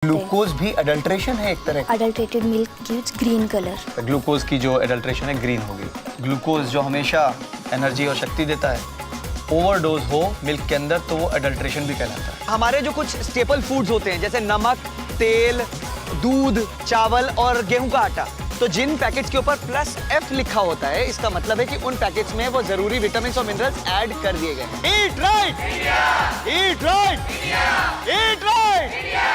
Glucose भी adulteration है एक तरह का। Adulterated milk gives green colour. Glucose की जो अडल्ट्रेशन है ग्रीन होगी। ग्लूकोज जो हमेशा एनर्जी और शक्ति देता है, ओवरडोज हो मिल्क के अंदर तो वो अडल्ट्रेशन भी कहलाता है। हमारे जो कुछ स्टेपल फूड्स होते हैं जैसे नमक, तेल, दूध, चावल और गेहूं का आटा, तो जिन पैकेट्स के ऊपर +F लिखा होता है, इसका मतलब है कि उन पैकेट्स में वो जरूरी विटामिन और मिनरल्स ऐड कर दिए गए हैं। Eat right India, eat right India, eat right India.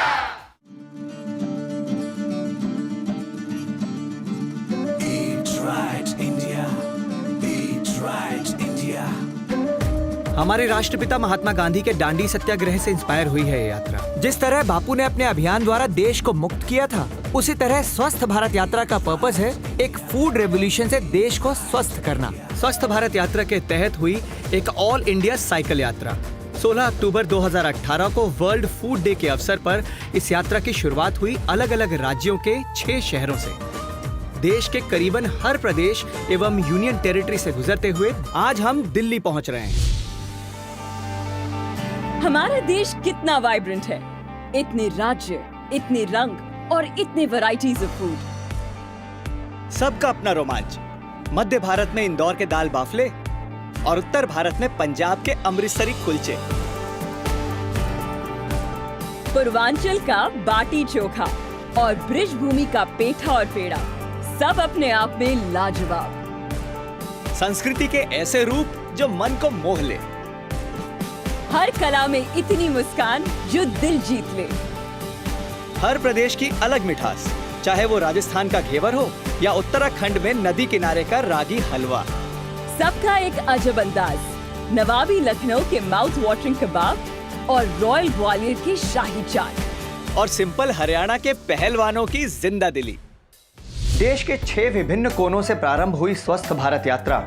हमारे राष्ट्रपिता महात्मा गांधी के दांडी सत्याग्रह से इंस्पायर हुई है ये यात्रा। जिस तरह बापू ने अपने अभियान द्वारा देश को मुक्त किया था, उसी तरह स्वस्थ भारत यात्रा का पर्पस है एक फूड रेवोल्यूशन से देश को स्वस्थ करना। स्वस्थ भारत यात्रा के तहत हुई एक ऑल इंडिया साइकिल यात्रा 16 अक्टूबर 2018 को वर्ल्ड फूड डे के अवसर पर इस यात्रा की शुरुआत हुई अलग अलग राज्यों के 6 शहरों से। देश के करीबन हर प्रदेश एवं यूनियन टेरिटरी से गुजरते हुए आज हम दिल्ली पहुंच रहे हैं। हमारा देश कितना वाइब्रेंट है, इतने राज्य, इतने रंग और इतने वैरायटीज ऑफ फूड। सबका अपना रोमांच। मध्य भारत में इंदौर के दाल बाफले और उत्तर भारत में पंजाब के अमृतसरी कुलचे। पूर्वांचल का बाटी चोखा और ब्रिज भूमि का पेठा और पेड़ा, सब अपने आप में लाजवाब। संस्कृति के ऐसे रूप जो मन को मोह ले। हर कला में इतनी मुस्कान जो दिल जीत ले। हर प्रदेश की अलग मिठास, चाहे वो राजस्थान का घेवर हो या उत्तराखंड में नदी किनारे का रागी हलवा। सबका एक अजब अंदाज, नवाबी लखनऊ के माउथ वाटरिंग कबाब और रॉयल ग्वालियर की शाही चाट, और सिंपल हरियाणा के पहलवानों की जिंदा दिली। देश के 6 विभिन्न कोनों से प्रारंभ हुई स्वस्थ भारत यात्रा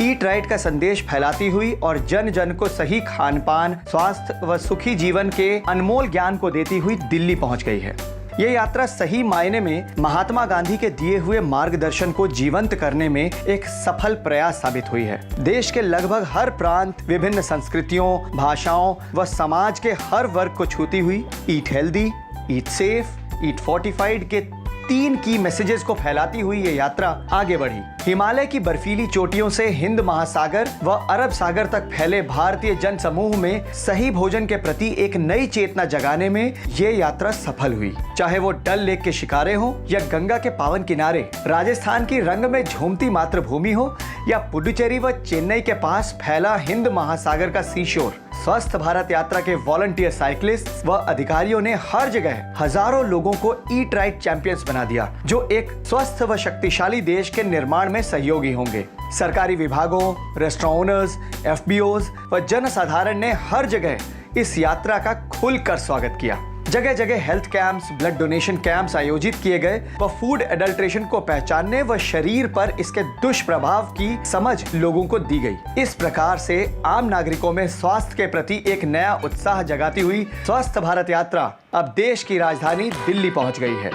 ईट राइट का संदेश फैलाती हुई और जन जन को सही खान पान, स्वास्थ्य व सुखी जीवन के अनमोल ज्ञान को देती हुई दिल्ली पहुंच गई है। ये यात्रा सही मायने में महात्मा गांधी के दिए हुए मार्गदर्शन को जीवंत करने में एक सफल प्रयास साबित हुई है। देश के लगभग हर प्रांत, विभिन्न संस्कृतियों, भाषाओं व समाज के हर वर्ग को छूती हुई ईट हेल्दी, ईट सेफ, ईट फोर्टिफाइड के 3 की मैसेजेस को फैलाती हुई ये यात्रा आगे बढ़ी। हिमालय की बर्फीली चोटियों से हिंद महासागर व अरब सागर तक फैले भारतीय जन समूह में सही भोजन के प्रति एक नई चेतना जगाने में ये यात्रा सफल हुई। चाहे वो डल लेक के शिकारे हो या गंगा के पावन किनारे, राजस्थान की रंग में झूमती मातृभूमि हो या पुडुचेरी व चेन्नई के पास फैला हिंद महासागर का सीशोर, स्वस्थ भारत यात्रा के वॉलंटियर साइकिलिस्ट व अधिकारियों ने हर जगह हजारों लोगों को ईट राइट चैंपियंस बना दिया, जो एक स्वस्थ व शक्तिशाली देश के निर्माण में सहयोगी होंगे। सरकारी विभागों, रेस्टोरेंट ओनर्स, FBOs व जनसाधारण ने हर जगह इस यात्रा का खुलकर स्वागत किया। जगह जगह health camps, blood donation camps आयोजित किए गए व फूड एडल्ट्रेशन को पहचानने व शरीर पर इसके दुष्प्रभाव की समझ लोगों को दी गई। इस प्रकार से आम नागरिकों में स्वास्थ्य के प्रति एक नया उत्साह जगाती हुई स्वस्थ भारत यात्रा अब देश की राजधानी दिल्ली पहुंच गई है।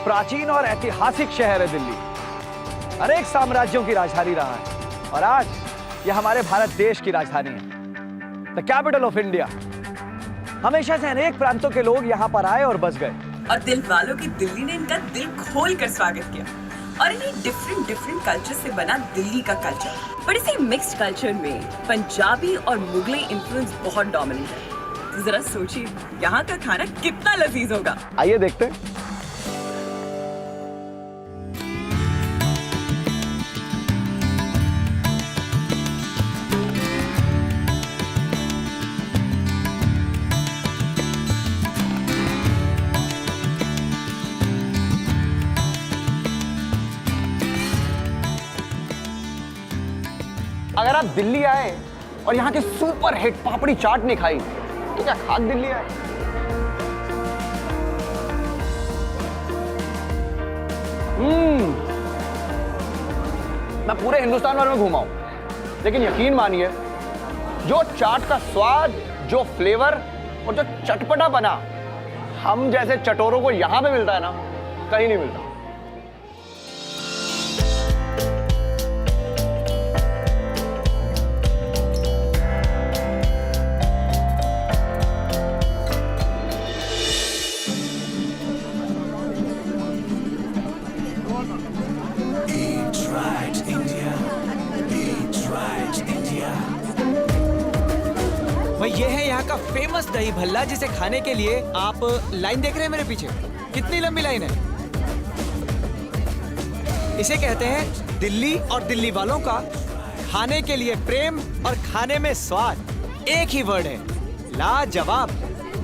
प्राचीन और ऐतिहासिक शहर है दिल्ली, अनेक साम्राज्यों की राजधानी रहा है और आज यह हमारे भारत देश की राजधानी है, द कैपिटल ऑफ इंडिया। हमेशा से अनेक प्रांतों के लोग यहाँ पर आए और बस गए, और दिल वालों की दिल्ली ने इनका दिल खोल कर स्वागत किया। और इन्हीं डिफरेंट कल्चर से बना दिल्ली का कल्चर, पर इसी मिक्स्ड कल्चर में पंजाबी और मुगलई इन्फ्लुएंस बहुत डोमिनेंट है। तो जरा सोचिए यहाँ का खाना कितना लजीज होगा। आइए देखते हैं। अगर आप दिल्ली आए और यहाँ की सुपर हिट पापड़ी चाट नहीं खाई तो क्या खाक दिल्ली है। मैं पूरे हिंदुस्तान भर में घूमा हूं, लेकिन यकीन मानिए जो चाट का स्वाद, जो फ्लेवर और जो चटपटा बना हम जैसे चटोरों को यहां पे मिलता है ना, कहीं नहीं मिलता। भाई ये है यहाँ का फेमस दही भल्ला, जिसे खाने के लिए आप लाइन देख रहे हैं मेरे पीछे, कितनी लंबी लाइन है। इसे कहते हैं दिल्ली और दिल्ली वालों का खाने के लिए प्रेम और खाने में स्वाद। एक ही वर्ड है, लाजवाब।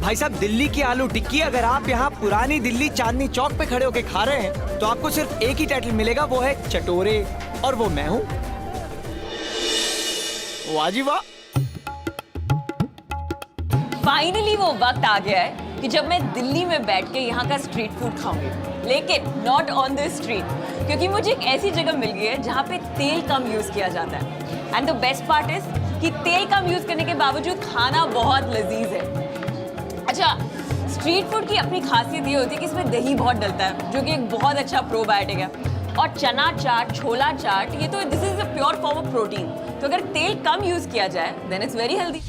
भाई साहब, दिल्ली की आलू टिक्की अगर आप यहाँ पुरानी दिल्ली चांदनी चौक पे खड़े होके खा रहे हैं तो आपको सिर्फ एक ही टाइटल मिलेगा, वो है चटोरे, और वो मैं हूं। वाह जी वाह। फाइनली वो वक्त आ गया है कि जब मैं दिल्ली में बैठ के यहाँ का स्ट्रीट फूड खाऊंगी, लेकिन नॉट ऑन द स्ट्रीट, क्योंकि मुझे एक ऐसी जगह मिल गई है जहाँ पे तेल कम यूज किया जाता है। And the best part is कि तेल कम यूज करने के बावजूद खाना बहुत लजीज है। अच्छा, स्ट्रीट फूड की अपनी खासियत ये होती है कि इसमें दही बहुत डलता है, जो कि एक बहुत अच्छा प्रोबायोटिक है। और चना चाट, छोला चाट, ये तो this is a pure form of protein. तो अगर तेल कम यूज किया जाए देन इट्स वेरी हेल्दी।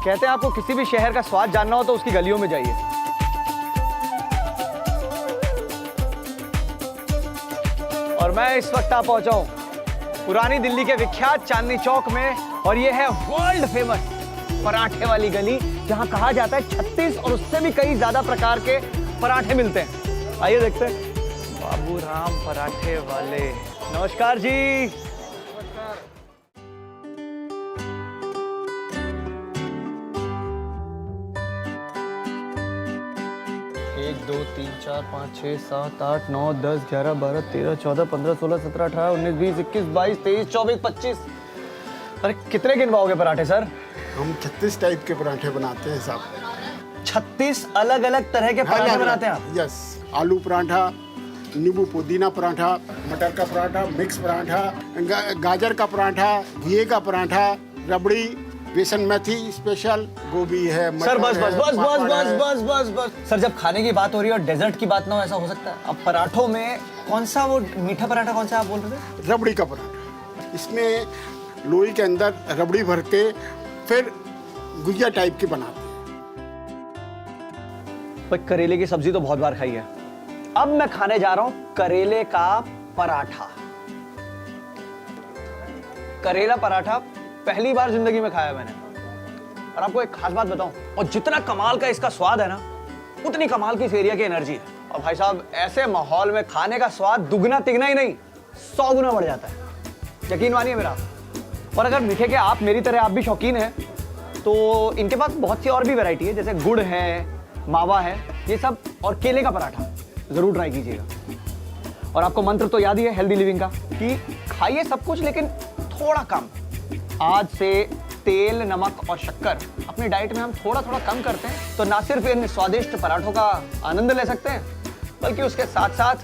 कहते हैं आपको किसी भी शहर का स्वाद जानना हो तो उसकी गलियों में जाइए। और मैं इस वक्त आ पहुंचा हूं पुरानी दिल्ली के विख्यात चांदनी चौक में, और ये है वर्ल्ड फेमस पराठे वाली गली, जहां कहा जाता है 36 और उससे भी कई ज्यादा प्रकार के पराठे मिलते हैं। आइए देखते हैं। बाबू राम पराठे वाले, नमस्कार जी। 1 2 3 4 5 6 7 8 9 10 11 12 13 14 15 16 17 18 19 20 21 22 23 24 25। अरे कितने गिनवाओगे पराठे सर? हम 36 टाइप के पराठे बनाते हैं साहब। 36 अलग अलग तरह के पराठे बनाते हैं आप? यस, आलू पराठा, नींबू पुदीना पराठा, मटर का पराठा, मिक्स पराठा, गाजर का पराठा, घिए का पराठा, रबड़ी, बेसन मेथी स्पेशल, गोभी है, सर बस मटर बस है, बस बस पापड़ बस है। बस बस बस सर, जब खाने की बात हो रही है और डेजर्ट की बात ना हो, ऐसा हो सकता है? अब पराठों में कौन सा वो मीठा पराठा कौन सा आप बोल रहे थे? रबड़ी का पराठा। इसमें लोई के अंदर रबड़ी भर के फिर गुजिया टाइप की बनाते हैं। भाई करेले की सब्जी तो बहुत बार खाई है, अब मैं खाने जा रहा हूं करेले का पराठा। करेला पराठा पहली बार जिंदगी में खाया मैंने, और आपको एक खास बात बताऊं, और जितना कमाल का इसका स्वाद है ना, उतनी कमाल की इस एरिया की एनर्जी है। और भाई साहब, ऐसे माहौल में खाने का स्वाद दुगना तिगना ही नहीं 100 गुना बढ़ जाता है, यकीन मानिए मेरा। और अगर मीठे के आप मेरी तरह आप भी शौकीन हैं तो इनके पास बहुत सी और भी वैरायटी है, जैसे गुड़ है, मावा है, ये सब, और केले का पराठा जरूर ट्राई कीजिएगा। और आपको मंत्र तो याद ही है हेल्दी लिविंग का, कि खाइए सब कुछ लेकिन थोड़ा कम। आज से तेल, नमक और शक्कर अपनी डाइट में हम थोड़ा थोड़ा कम करते हैं तो ना सिर्फ इन स्वादिष्ट पराठों का आनंद ले सकते हैं, बल्कि उसके साथ साथ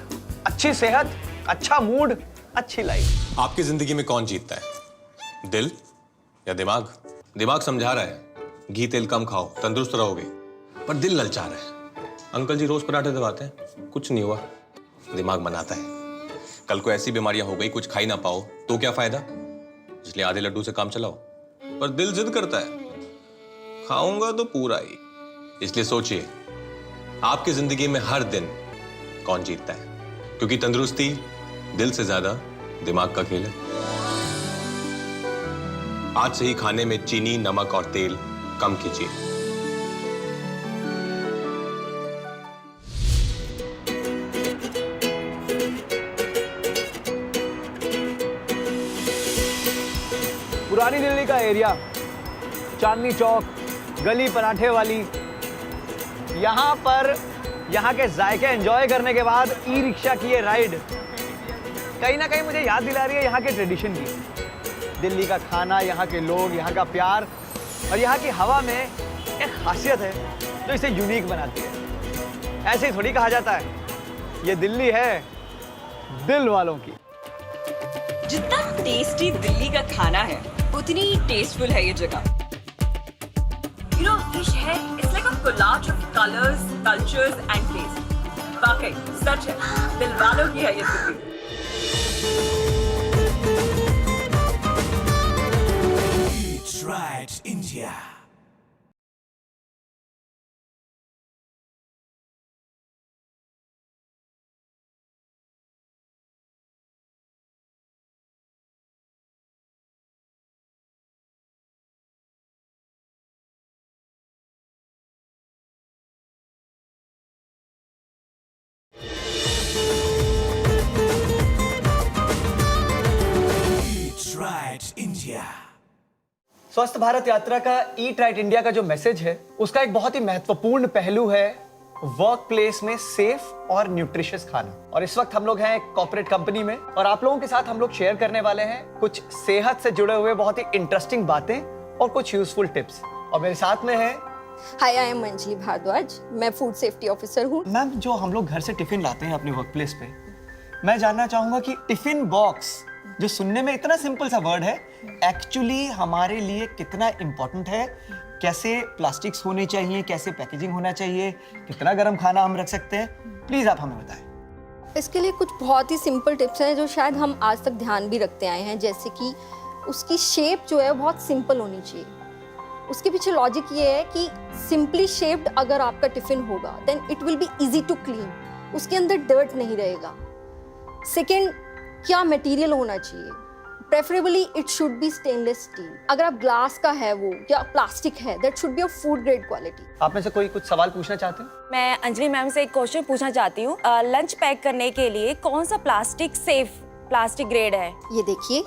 अच्छी सेहत, अच्छा मूड, अच्छी लाइफ। आपकी जिंदगी में कौन जीतता है, दिल या दिमाग? दिमाग समझा रहा है घी तेल कम खाओ, तंदुरुस्त रहोगे, पर दिल ललचा रहा है। अंकल जी रोज पराठे दबाते हैं, कुछ नहीं हुआ, दिमाग बनाता है। कल को ऐसी बीमारियां हो गई कुछ खा ही ना पाओ तो क्या फायदा, इसलिए आधे लड्डू से काम चलाओ। पर दिल जिद करता है खाऊंगा तो पूरा ही। इसलिए सोचिए आपकी जिंदगी में हर दिन कौन जीतता है, क्योंकि तंदुरुस्ती दिल से ज्यादा दिमाग का खेल है। आज से ही खाने में चीनी, नमक और तेल कम कीजिए। पुरानी दिल्ली का एरिया, चांदनी चौक, गली पराठे वाली, यहाँ पर यहाँ के जायके एंजॉय करने के बाद ई रिक्शा की ये राइड कहीं ना कहीं मुझे याद दिला रही है यहाँ के ट्रेडिशन की। दिल्ली का खाना, यहाँ के लोग, यहाँ का प्यार और यहाँ की हवा में एक खासियत है जो इसे यूनिक बनाती है। ऐसे ही थोड़ी कहा जाता है, ये दिल्ली है दिल वालों की। जितना टेस्टी दिल्ली का खाना है, उतनी ही टेस्टफुल है ये जगह। You know, ये शहर it's like a collage of colors, cultures and taste. वाकई सच है, दिल वालों की है ये Delhi. Right, India. Eat right, India. स्वस्थ भारत यात्रा का ईट राइट इंडिया का जो मैसेज है, उसका एक बहुत ही महत्वपूर्ण पहलू है वर्क प्लेस में सेफ और न्यूट्रिशियस खाना। और इस वक्त हम लोग हैं एक कॉर्पोरेट कंपनी में और आप लोगों के साथ हम लोग शेयर करने वाले हैं कुछ सेहत से जुड़े हुए बहुत ही इंटरेस्टिंग बातें और कुछ यूजफुल टिप्स। और मेरे साथ में है हाय, आई एम अंजलि भारद्वाज। मैं फूड सेफ्टी ऑफिसर हूँ। मैम, जो हम लोग घर से टिफिन लाते हैं अपने वर्क प्लेस पे, मैं जानना चाहूंगा कि टिफिन बॉक्स जो सुनने में इतना सिंपल सा वर्ड है, एक्चुअली हमारे लिए कितना इंपॉर्टेंट है। कैसे प्लास्टिक्स होने चाहिए, कैसे पैकेजिंग होना चाहिए, कितना गर्म खाना हम रख सकते हैं, प्लीज आप हमें बताएं। इसके लिए कुछ बहुत ही सिंपल टिप्स हैं जो शायद हम आज तक ध्यान भी रखते आए हैं, जैसे कि उसकी शेप जो है बहुत सिंपल होनी चाहिए। उसके पीछे लॉजिक ये है कि सिंपली शेप्ड अगर आपका टिफिन होगा then it will be easy to clean, उसके अंदर डर्ट नहीं रहेगा। सेकेंड, क्या मटेरियल होना चाहिए, preferably it should be stainless steel. अगर आप ग्लास का है वो या प्लास्टिक है, that should be of food grade quality. आप में से कोई कुछ सवाल पूछना चाहते हैं? मैं अंजलि मैम से एक क्वेश्चन पूछना चाहती हूँ। लंच पैक करने के लिए कौन सा प्लास्टिक सेफ प्लास्टिक ग्रेड है? ये देखिए,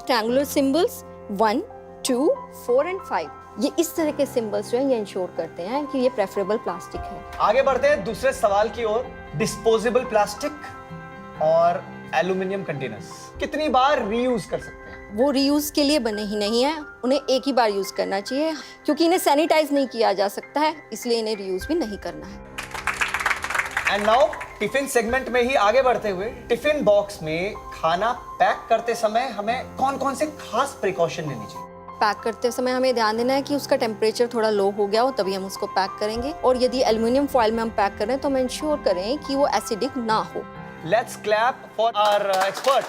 ट्रायंगुलर सिंबल्स 1, 2, 4 एंड 5, ये इस तरह के सिंबल्स जो हैं ये इंश्योर करते हैं कि ये प्रेफरेबल प्लास्टिक है। आगे बढ़ते हैं दूसरे सवाल की ओर। डिस्पोजेबल प्लास्टिक और एल्यूमिनियम कंटेनर्स कितनी बार रीयूज कर सकते हैं? वो रीयूज के लिए बने ही नहीं है, उन्हें एक ही बार यूज करना चाहिए क्योंकि इन्हें सैनिटाइज नहीं किया जा सकता है, इसलिए इन्हें रीयूज भी नहीं करना है। एंड नाउ टिफिन सेगमेंट में ही आगे बढ़ते हुए, टिफिन बॉक्स में खाना पैक करते समय हमें कौन-कौन से खास प्रिकॉशन लेनी चाहिए? पैक करते समय हमें ध्यान देना है कि उसका टेम्परेचर थोड़ा लो हो गया हो, तभी हम उसको पैक करेंगे। और यदि एल्युमिनियम फॉइल में हम पैक कर रहे हैं तो हमें इंश्योर करें कि वो एसिडिक ना हो। Let's clap for our expert.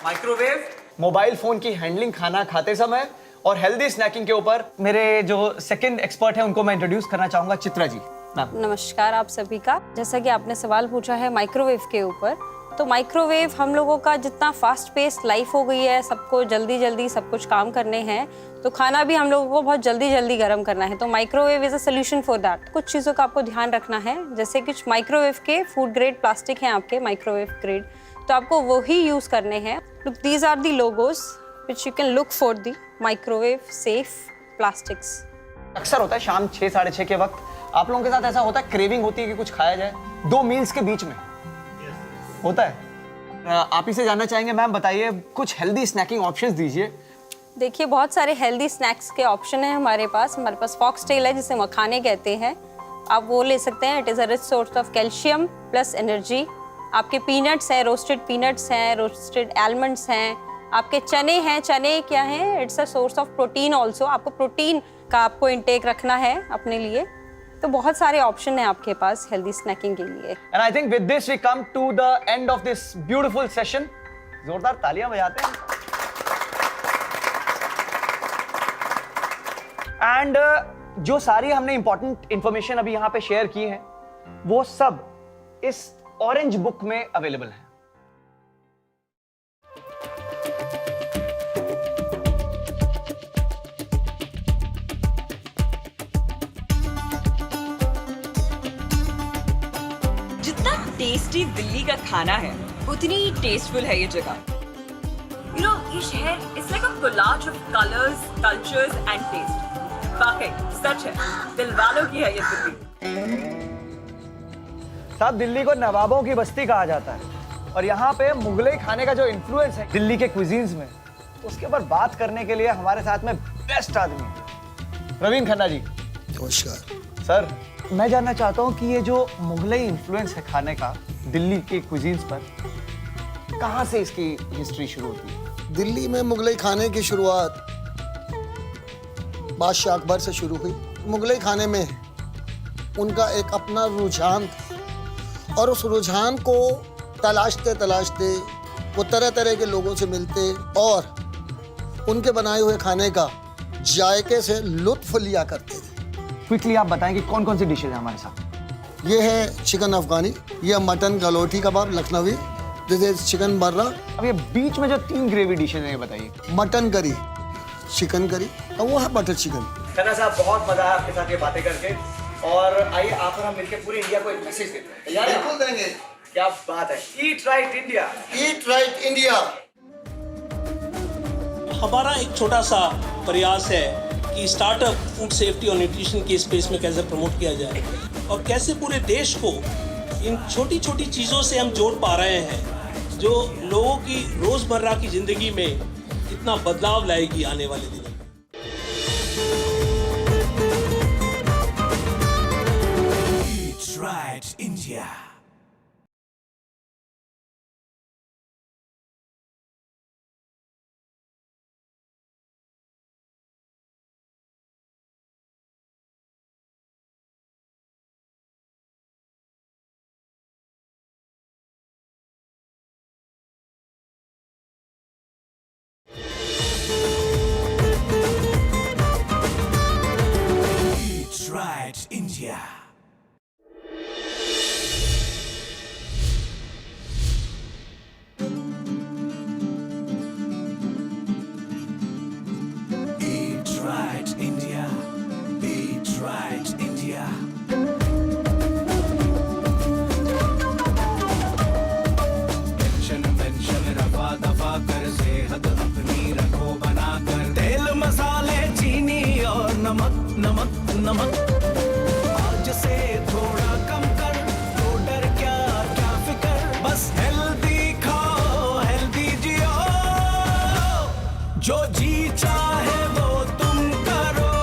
Microwave, mobile phone की हैंडलिंग खाना खाते समय और हेल्दी स्नैकिंग के ऊपर मेरे जो सेकंड एक्सपर्ट हैं उनको मैं इंट्रोड्यूस करना चाहूंगा, चित्रा जी। नमस्कार आप सभी का। जैसा कि आपने सवाल पूछा है माइक्रोवेव के ऊपर, तो माइक्रोवेव हम लोगों का जितना फास्ट पेस लाइफ हो गई है, सबको जल्दी जल्दी सब कुछ काम करने हैं, तो खाना भी हम लोगों को बहुत जल्दी जल्दी गर्म करना है, तो microwave is a solution for that. कुछ चीज़ों का आपको ध्यान रखना है, जैसे कुछ माइक्रोवेव के फूड ग्रेड प्लास्टिक हैं आपके माइक्रोवेव ग्रेड, तो आपको वो ही यूज़ करने हैं। Look, these are the logos which you can look for the microwave safe plastics. अक्सर होता है शाम 6, 6:30 के वक्त आप लोगों के साथ ऐसा होता है, क्रेविंग होती है कि कुछ खाया जाए 2 मील्स के बीच में, होता है। आप ही से जानना चाहेंगे, मैम बताइए कुछ हेल्दी स्नैकिंग ऑप्शंस दीजिए। देखिए, बहुत सारे हेल्दी स्नैक्स के ऑप्शन हैं हमारे पास फॉक्सटेल है जिसे मखाने कहते हैं, आप वो ले सकते हैं। It is a rich source of calcium plus energy. आपके पीनट्स हैं, रोस्टेड पीनट्स हैं, रोस्टेड आलमंड्स हैं, आपके चने हैं। चने क्या हैं? It's a source of protein also. आपको प्रोटीन का आपको इंटेक रखना है अपने लिए, तो बहुत सारे ऑप्शन हैं आपके पास हेल्दी स्नैकिंग के लिए। And I think with this we come to the end of this beautiful session. जोरदार तालियां बजाते हैं। एंड जो सारी हमने इंपॉर्टेंट इंफॉर्मेशन अभी यहां पे शेयर की है, वो सब इस ऑरेंज बुक में अवेलेबल है। जितना टेस्टी दिल्ली का खाना है, उतनी ही टेस्टफुल है ये जगह। You know, ये शहर it's like a collage of colours, cultures and taste. वाकई सच है, दिल वालों की है ये दिल्ली। साहब, दिल्ली को नवाबों की बस्ती कहा जाता है। और यहाँ पे मुगलई खाने का जो इन्फ्लुएंस है दिल्ली के क्विजीन्स में, उसके ऊपर बात करने के लिए हमारे साथ में बेस्ट आदमी है प्रवीण खन्ना जी। नमस्कार सर, मैं जानना चाहता हूँ कि ये जो मुगलई इन्फ्लुएंस है खाने का दिल्ली के क्विजीन्स पर, कहाँ से इसकी हिस्ट्री शुरू होती है? दिल्ली में मुगलई खाने की शुरुआत बादशाह अकबर से शुरू हुई। मुगलई खाने में उनका एक अपना रुझान था और उस रुझान को तलाशते तलाशते वो तरह तरह के लोगों से मिलते और उनके बनाए हुए खाने का जायके से लुत्फ लिया करते थे। क्विकली आप बताएं कि कौन कौन सी डिशेज हैं हमारे साथ। ये है चिकन अफगानी, ये mutton galouti kebab Lucknowi, this is chicken barra. अब ये बीच में जो 3 ग्रेवी डिशेज हैं ये बताइए। मटन करी, चिकन करी और वो है बटर चिकन। खन्ना साहब, बहुत मजा आया आपके साथ ये बातें करके, और आइए आप और हम मिलकर पूरे इंडिया को एक मैसेज देते हैं। बिल्कुल देंगे। क्या बात है। Eat right India, eat right India. हमारा एक छोटा सा प्रयास है कि स्टार्टअप फूड सेफ्टी और न्यूट्रिशन के स्पेस में कैसे प्रमोट किया जाए और कैसे पूरे देश को इन छोटी छोटी चीज़ों से हम जोड़ पा रहे हैं जो लोगों की रोज़मर्रा की ज़िंदगी में इतना बदलाव लाएगी आने वाले दिनों में। Eat Right India. Eat Right India. Eat Right India. Eat Right India. Pension रफा दफा कर सेहत अपनी रखो बना कर, तेल मसाले चीनी और नमक नमक नमक आज से थोड़ा कम कर, तो डर क्या क्या फिकर, बस हेल्दी खाओ हेल्दी जियो, जो जी चाहे वो तुम करो,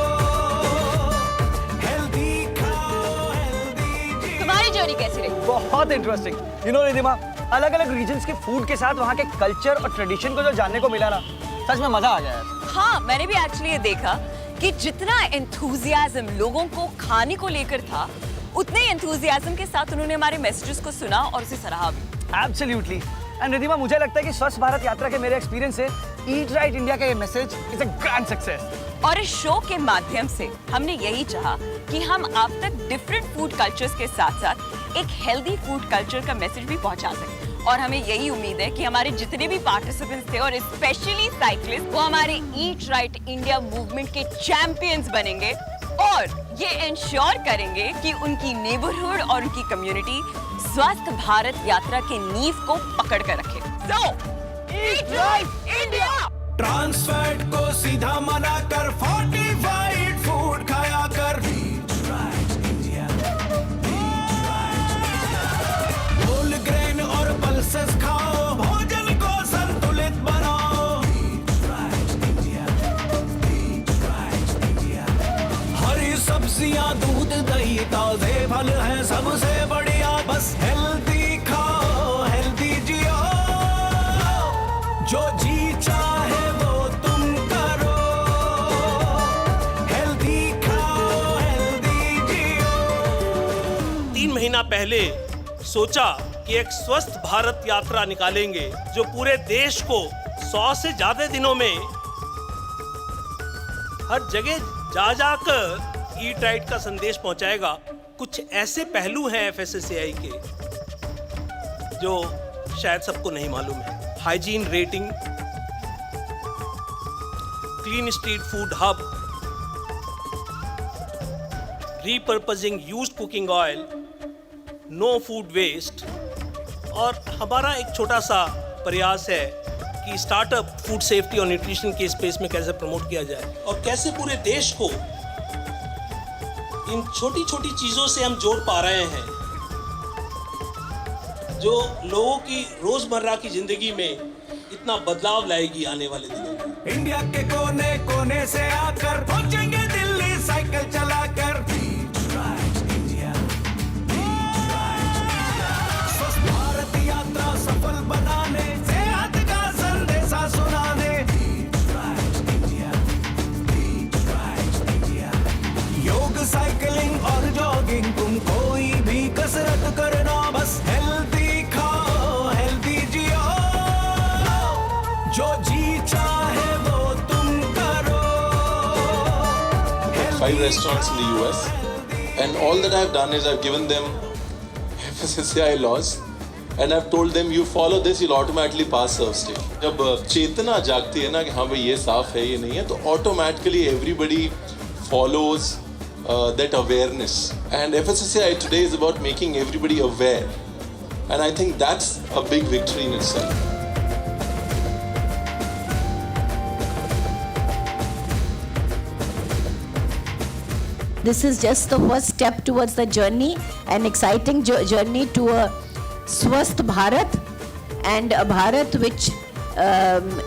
हेल्दी खाओ हेल्दी जियो। तुम्हारी जर्नी कैसी रही? बहुत इंटरेस्टिंग। यू नो रिधिमा, अलग अलग रीजन्स के फूड के साथ वहाँ के कल्चर और ट्रेडिशन को जो जानने को मिला ना, सच में मजा आ गया यार। हाँ, मैंने भी एक्चुअली ये देखा कि जितना एंथुजियाज्म लोगों को खाने को लेकर था, उतने एंथुजियाज्म के साथ उन्होंने हमारे मैसेजेस को सुना और उसे सराहा भी। एब्सोल्युटली। एंड रिधिमा, मुझे लगता है कि स्वच्छ भारत यात्रा के मेरे एक्सपीरियंस से ईट राइट इंडिया का ये message is a grand success. और इस शो के माध्यम से हमने यही चाहा कि हम आप तक डिफरेंट फूड कल्चर्स के साथ साथ एक हेल्दी फूड कल्चर का मैसेज भी पहुंचा सकें। और हमें यही उम्मीद है कि हमारे जितने भी पार्टिसिपेंट्स थे और स्पेशली साइक्लिस्ट, वो हमारे ईट राइट इंडिया मूवमेंट के चैंपियंस बनेंगे और ये इंश्योर करेंगे कि उनकी नेबरहुड और उनकी कम्युनिटी स्वस्थ भारत यात्रा के नींव को पकड़ कर रखे। So, eat right India! Trans fat को सीधा मना कर, फोर्टिफाइड फूड खाया कर। Eat Right India. Eat Right India. Whole grain और पल्सेस खाओ, भोजन को संतुलित बनाओ। Eat Right India. Eat Right India. हरी सब्जियां, दूध, दही, ताजे फल हैं सबसे बढ़िया, बस हेल्दी खाओ हेल्दी जियो, जो जी चाहे वो तुम करो, हेल्दी खाओ हेल्दी जियो। 3 महीना पहले सोचा कि एक स्वस्थ भारत यात्रा निकालेंगे जो पूरे देश को 100 से ज्यादा दिनों में हर जगह जा जाकर ईट राइट का संदेश पहुंचाएगा। कुछ ऐसे पहलू हैं FSSAI के जो शायद सबको नहीं मालूम है। Hygiene rating, clean street food hub, repurposing used cooking oil, no food waste, और हमारा एक छोटा सा प्रयास है कि स्टार्टअप फूड सेफ्टी और न्यूट्रिशन के स्पेस में कैसे प्रमोट किया जाए और कैसे पूरे देश को इन छोटी छोटी चीज़ों से हम जोड़ पा रहे हैं जो लोगों की रोजमर्रा की जिंदगी में इतना बदलाव लाएगी आने वाले दिनों में। इंडिया के कोने कोने से आकर पहुंचेंगे दिल्ली साइकिल चलाकर। स्वस्थ भारत यात्रा सफल बनाने, सेहत का संदेशा सुनाने। योग, साइकिलिंग और जॉगिंग, तुम कोई भी कसरत करना, बस हेल्दी खाओ हेल्दी जियो, जो जी चाहे वो तुम करो। 5 restaurants in the US, and all that I've done is I've given them FSSAI laws and I've told them you follow this, you'll automatically pass serve state. जब चेतना जागती है ना कि हाँ भाई ये साफ है ये नहीं है, तो automatically everybody follows that awareness. And FSSAI today is about making everybody aware, and I think that's a big victory in itself. This is just the first step towards the journey, an exciting journey to a Swasth Bharat, and a Bharat which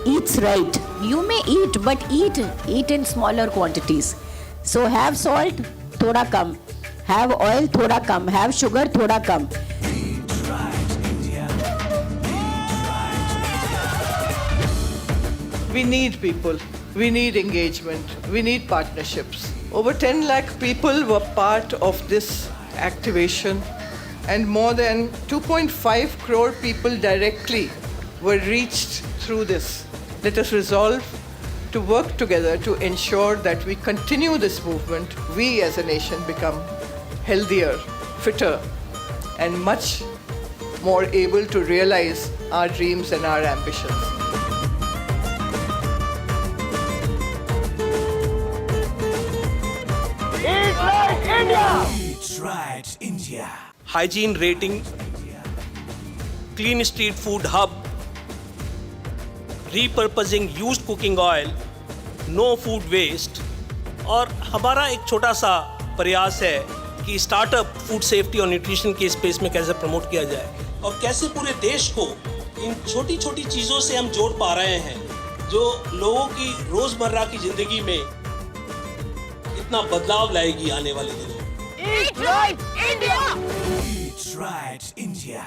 eats right. You may eat, but eat in smaller quantities. So have salt, thoda kam. Have oil, thoda kam. Have sugar, thoda kam. We need people, we need engagement, we need partnerships. Over 10 lakh people were part of this activation, and more than 2.5 crore people directly were reached through this. Let us resolve to work together to ensure that we continue this movement. We as a nation become healthier, fitter, and much more able to realize our dreams and our ambitions. Eat right, India. Hygiene rating, clean street food hub, repurposing used cooking oil, no food waste, और हमारा एक छोटा सा प्रयास है कि startup food safety और nutrition के स्पेस में कैसे प्रमोट किया जाए और कैसे पूरे देश को इन छोटी छोटी चीज़ों से हम जोड़ पा रहे हैं जो लोगों की रोज़मर्रा की ज़िंदगी में इतना बदलाव लाएगी आने वाले दिनों में। Eat right, India! Eat right, India.